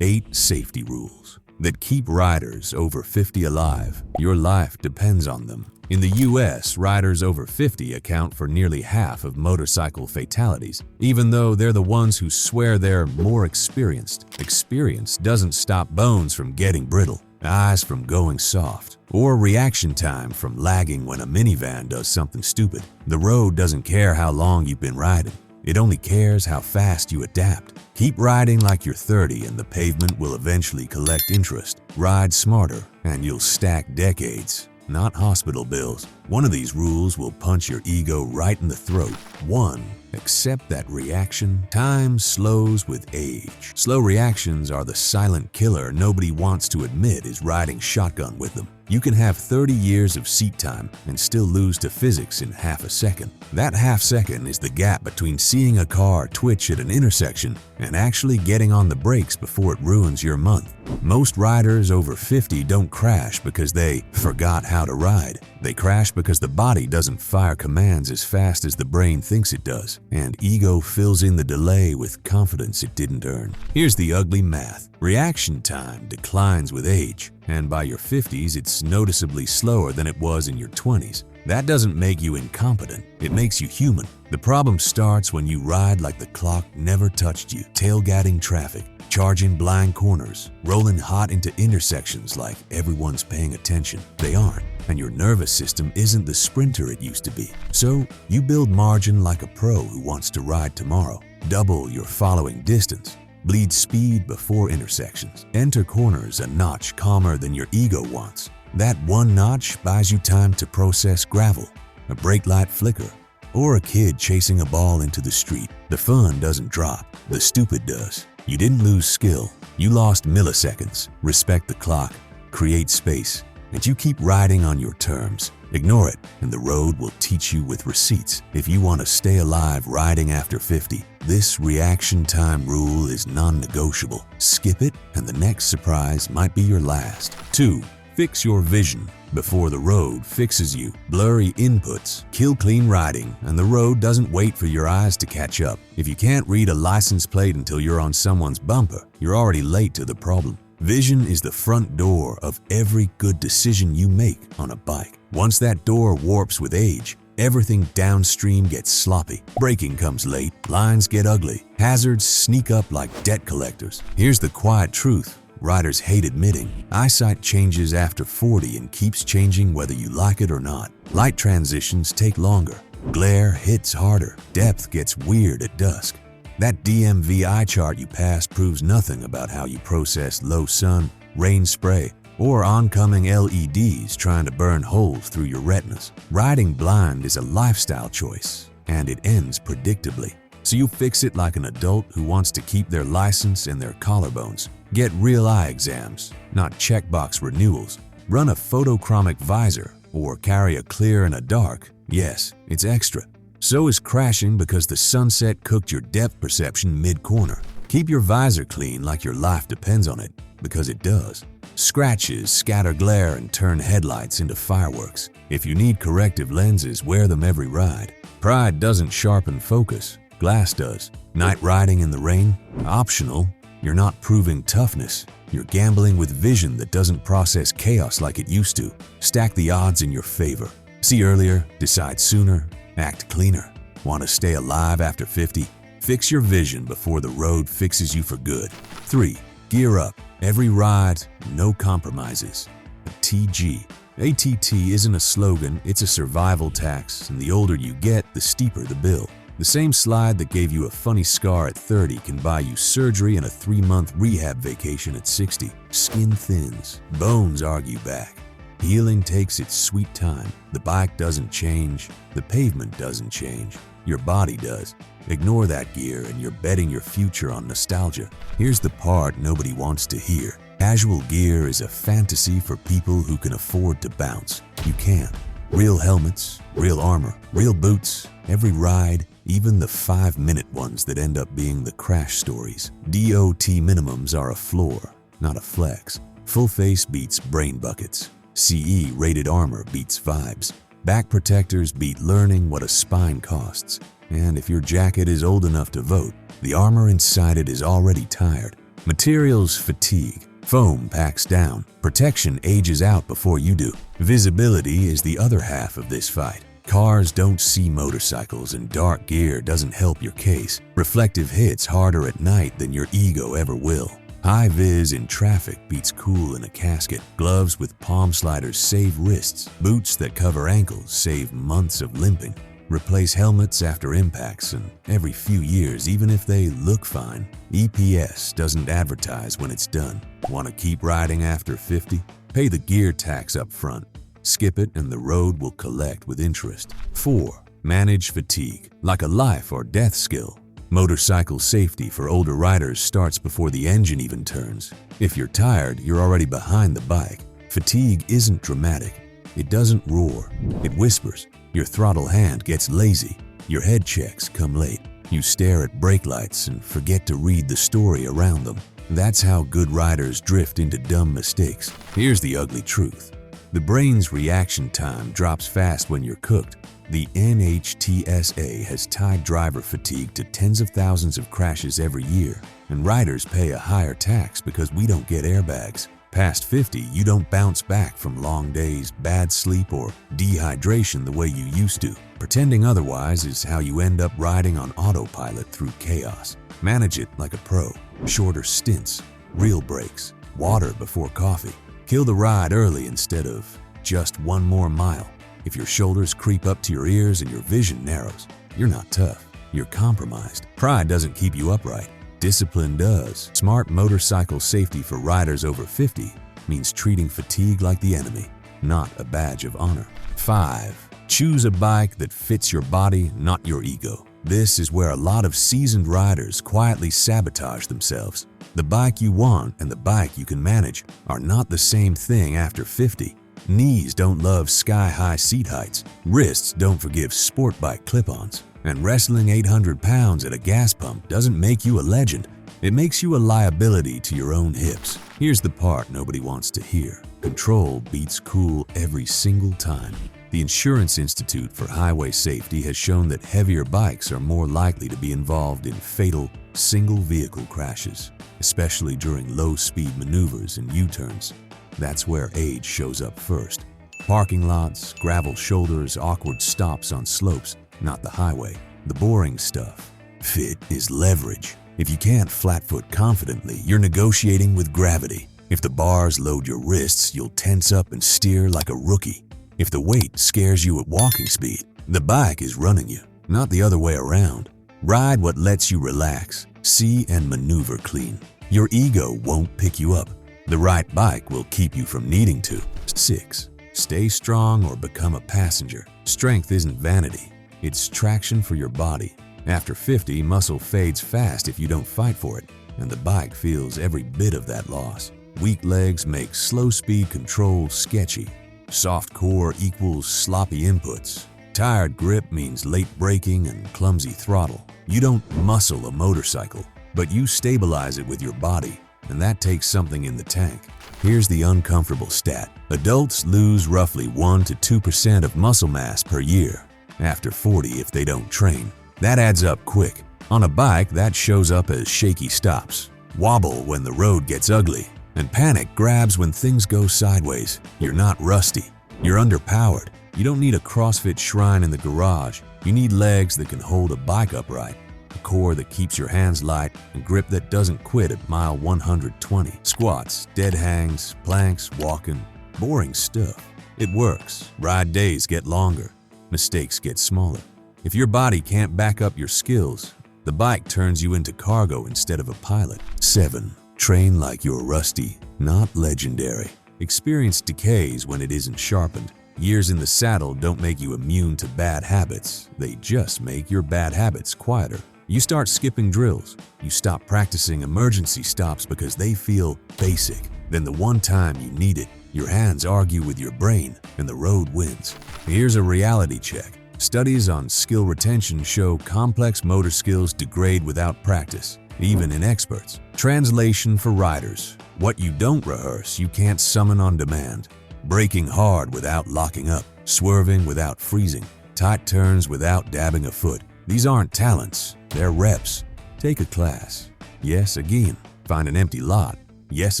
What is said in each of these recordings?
8 safety rules that keep riders over 50 alive. Your life depends on them. In the US, riders over 50 account for nearly half of motorcycle fatalities, even though they're the ones who swear they're more experienced. Experience doesn't stop bones from getting brittle, eyes from going soft, or reaction time from lagging when a minivan does something stupid. The road doesn't care how long you've been riding. It only cares how fast you adapt. Keep riding like you're 30 and the pavement will eventually collect interest. Ride smarter and you'll stack decades, not hospital bills. One of these rules will punch your ego right in the throat. 1. Accept that reaction time slows with age. Slow reactions are the silent killer nobody wants to admit is riding shotgun with them. You can have 30 years of seat time and still lose to physics in half a second. That half second is the gap between seeing a car twitch at an intersection and actually getting on the brakes before it ruins your month. Most riders over 50 don't crash because they forgot how to ride. They crash because the body doesn't fire commands as fast as the brain thinks it does, and ego fills in the delay with confidence it didn't earn. Here's the ugly math. Reaction time declines with age, and by your 50s, it's noticeably slower than it was in your 20s. That doesn't make you incompetent, it makes you human. The problem starts when you ride like the clock never touched you, tailgating traffic, charging blind corners, rolling hot into intersections like everyone's paying attention. They aren't, and your nervous system isn't the sprinter it used to be. So you build margin like a pro who wants to ride tomorrow. Double your following distance. Bleed speed before intersections. Enter corners a notch calmer than your ego wants. That one notch buys you time to process gravel, a brake light flicker, or a kid chasing a ball into the street. The fun doesn't drop, the stupid does. You didn't lose skill, you lost milliseconds. Respect the clock, create space, and you keep riding on your terms. Ignore it, and the road will teach you with receipts. If you want to stay alive riding after 50, this reaction time rule is non-negotiable. Skip it, and the next surprise might be your last. 2. Fix your vision before the road fixes you. Blurry inputs kill clean riding, and the road doesn't wait for your eyes to catch up. If you can't read a license plate until you're on someone's bumper, you're already late to the problem. Vision is the front door of every good decision you make on a bike. Once that door warps with age, everything downstream gets sloppy. Braking comes late, lines get ugly, hazards sneak up like debt collectors. Here's the quiet truth riders hate admitting. Eyesight changes after 40 and keeps changing whether you like it or not. Light transitions take longer. Glare hits harder. Depth gets weird at dusk. That DMV eye chart you passed proves nothing about how you process low sun, rain spray, or oncoming LEDs trying to burn holes through your retinas. Riding blind is a lifestyle choice, and it ends predictably. So you fix it like an adult who wants to keep their license and their collarbones. Get real eye exams, not checkbox renewals. Run a photochromic visor or carry a clear and a dark. Yes, it's extra. So is crashing because the sunset cooked your depth perception mid-corner. Keep your visor clean like your life depends on it, because it does. Scratches scatter glare and turn headlights into fireworks. If you need corrective lenses, wear them every ride. Pride doesn't sharpen focus, glass does. Night riding in the rain? Optional. You're not proving toughness. You're gambling with vision that doesn't process chaos like it used to. Stack the odds in your favor. See earlier, decide sooner, act cleaner. Want to stay alive after 50? Fix your vision before the road fixes you for good. 3. Gear up. Every ride, no compromises. A TG. ATT isn't a slogan, it's a survival tax, and the older you get, the steeper the bill. The same slide that gave you a funny scar at 30 can buy you surgery and a 3-month rehab vacation at 60. Skin thins, bones argue back. Healing takes its sweet time. The bike doesn't change, the pavement doesn't change, your body does. Ignore that gear and you're betting your future on nostalgia. Here's the part nobody wants to hear. Casual gear is a fantasy for people who can afford to bounce. You can't. Real helmets, real armor, real boots, every ride, even the 5-minute ones that end up being the crash stories. DOT minimums are a floor, not a flex. Full face beats brain buckets. CE rated armor beats vibes. Back protectors beat learning what a spine costs. And if your jacket is old enough to vote, the armor inside it is already tired. Materials fatigue. Foam packs down. Protection ages out before you do. Visibility is the other half of this fight. Cars don't see motorcycles and dark gear doesn't help your case. Reflective hits harder at night than your ego ever will. High vis in traffic beats cool in a casket. Gloves with palm sliders save wrists. Boots that cover ankles save months of limping. Replace helmets after impacts and every few years, even if they look fine. EPS doesn't advertise when it's done. Want to keep riding after 50? Pay the gear tax up front. Skip it and the road will collect with interest. 4. Manage fatigue, like a life or death skill. Motorcycle safety for older riders starts before the engine even turns. If you're tired, you're already behind the bike. Fatigue isn't dramatic. It doesn't roar. It whispers. Your throttle hand gets lazy. Your head checks come late. You stare at brake lights and forget to read the story around them. That's how good riders drift into dumb mistakes. Here's the ugly truth. The brain's reaction time drops fast when you're cooked. The NHTSA has tied driver fatigue to tens of thousands of crashes every year, and riders pay a higher tax because we don't get airbags. Past 50, you don't bounce back from long days, bad sleep, or dehydration the way you used to. Pretending otherwise is how you end up riding on autopilot through chaos. Manage it like a pro. Shorter stints, real breaks, water before coffee. Kill the ride early instead of just one more mile. If your shoulders creep up to your ears and your vision narrows, you're not tough, you're compromised. Pride doesn't keep you upright. Discipline does. Smart motorcycle safety for riders over 50 means treating fatigue like the enemy, not a badge of honor. 5. Choose a bike that fits your body, not your ego. This is where a lot of seasoned riders quietly sabotage themselves. The bike you want and the bike you can manage are not the same thing after 50. Knees don't love sky-high seat heights. Wrists don't forgive sport bike clip-ons. And wrestling 800 pounds at a gas pump doesn't make you a legend. It makes you a liability to your own hips. Here's the part nobody wants to hear. Control beats cool every single time. The Insurance Institute for Highway Safety has shown that heavier bikes are more likely to be involved in fatal single-vehicle crashes, especially during low-speed maneuvers and U-turns. That's where age shows up first. Parking lots, gravel shoulders, awkward stops on slopes, not the highway. The boring stuff. Fit is leverage. If you can't flat-foot confidently, you're negotiating with gravity. If the bars load your wrists, you'll tense up and steer like a rookie. If the weight scares you at walking speed, the bike is running you, not the other way around. Ride what lets you relax, see and maneuver clean. Your ego won't pick you up. The right bike will keep you from needing to. 6. Stay strong or become a passenger. Strength isn't vanity. It's traction for your body. After 50, muscle fades fast if you don't fight for it, and the bike feels every bit of that loss. Weak legs make slow-speed control sketchy. Soft core equals sloppy inputs. Tired grip means late braking and clumsy throttle. You don't muscle a motorcycle, but you stabilize it with your body, and that takes something in the tank. Here's the uncomfortable stat. Adults lose roughly 1 to 2% of muscle mass per year. After 40 if they don't train. That adds up quick. On a bike, that shows up as shaky stops, wobble when the road gets ugly, and panic grabs when things go sideways. You're not rusty. You're underpowered. You don't need a CrossFit shrine in the garage. You need legs that can hold a bike upright, a core that keeps your hands light, and grip that doesn't quit at mile 120. Squats, dead hangs, planks, walking, boring stuff. It works. Ride days get longer. Mistakes get smaller. If your body can't back up your skills, the bike turns you into cargo instead of a pilot. 7. Train like you're rusty, not legendary. Experience decays when it isn't sharpened. Years in the saddle don't make you immune to bad habits. They just make your bad habits quieter. You start skipping drills. You stop practicing emergency stops because they feel basic. Then the one time you need it, your hands argue with your brain and the road wins. Here's a reality check. Studies on skill retention show complex motor skills degrade without practice, even in experts. Translation for riders. What you don't rehearse, you can't summon on demand. Braking hard without locking up, swerving without freezing, tight turns without dabbing a foot. These aren't talents, they're reps. Take a class. Yes, again, Find an empty lot. Yes,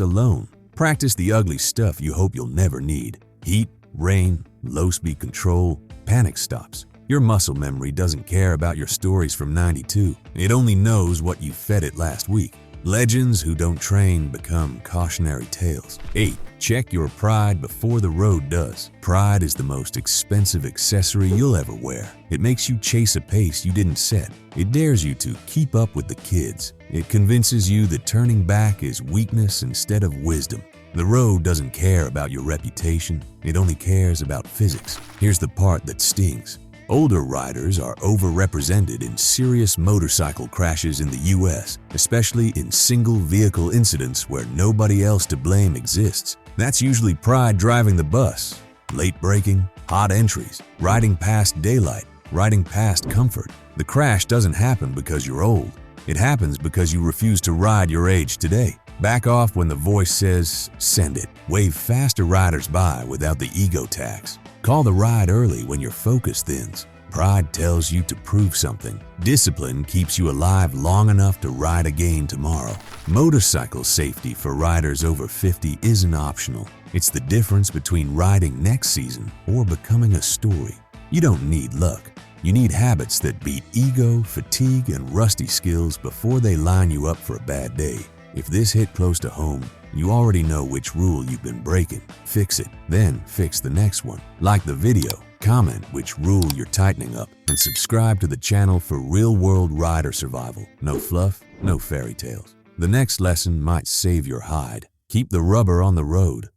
alone. Practice the ugly stuff you hope you'll never need. Heat, rain, low speed control, panic stops. Your muscle memory doesn't care about your stories from '92. It only knows what you fed it last week. Legends who don't train become cautionary tales. 8. Check your pride before the road does. Pride is the most expensive accessory you'll ever wear. It makes you chase a pace you didn't set. It dares you to keep up with the kids. It convinces you that turning back is weakness instead of wisdom. The road doesn't care about your reputation. It only cares about physics. Here's the part that stings. Older riders are overrepresented in serious motorcycle crashes in the US, especially in single-vehicle incidents where nobody else to blame exists. That's usually pride driving the bus, late braking, hot entries, riding past daylight, riding past comfort. The crash doesn't happen because you're old. It happens because you refuse to ride your age today. Back off when the voice says, "Send it." Wave faster riders by without the ego tax. Call the ride early when your focus thins. Pride tells you to prove something. Discipline keeps you alive long enough to ride again tomorrow. Motorcycle safety for riders over 50 isn't optional. It's the difference between riding next season or becoming a story. You don't need luck. You need habits that beat ego, fatigue, and rusty skills before they line you up for a bad day. If this hit close to home, you already know which rule you've been breaking. Fix it, then fix the next one. Like the video, comment which rule you're tightening up, and subscribe to the channel for real-world rider survival. No fluff, no fairy tales. The next lesson might save your hide. Keep the rubber on the road.